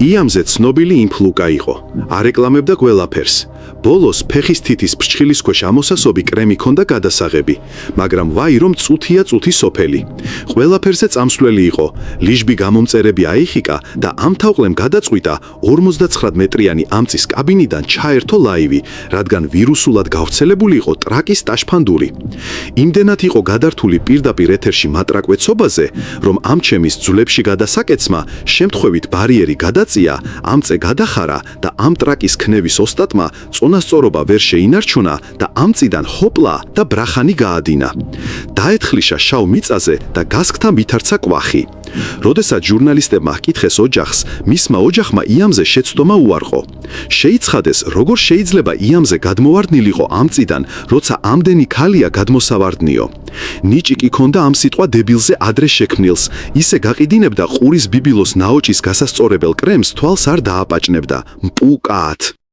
იამზე ცნობილი იმფლუკა იყო. არეკლამებდა ყველაფერს. ბოლოს ფეხის თითის ფრჩხილის ქვეშ ამოსასობი კრემი ჰქონდა გადასაღები, მაგრამ ვაი რომ წუთია წუთი სოფელი. ყველაფერზე წამსვლელი იყო. ლიჟბი გამომწერები აიხიკა და ამ თაუყლემ გადაწყვიტა 59 მეტრიანი ამწის კაბინიდან ჩაერთო ლაივი, რადგან ვირუსულად გავრცელებული იყო ტრაკის ტაშფანდური. იმდენად იყო გადართული პირდაპირ ეთერში მატრაკვეცობაზე, რომ ამჩემის ძვლებში გადასაკეცმა შემთხვევით ბარიერი გადაწია, ამწე გადახარა და ამ ტრაკის ქნევის ოსტატმა წონასწორობა ვერ შეინარჩუნა და ამწიდან ჰოპლა და ბრახანი გაადინა. დაეთხლიშა შავ მიწაზე და გასქთა მითარცა კვახი. როდესაც ჟურნალისტებმა ჰკითხეს ოჯახს, მისმა ოჯახმა იამზე შეცდომა უარყო. შეიცხადეს, როგორ შეიძლება იამზე გადმოვარდნილიყო ამწიდან, როცა ამდენი ქალია გადმოსავარდნიო. ნიჭიკი ქონდა ამ სიტყვა დებილზე ადრე შექმნილს, ისე გაყიდინებდა ყურის ბიბილოს ნაოჭის გასასწორებელ კრემს თვალს არ დააპაჭნებდა. მპუკად.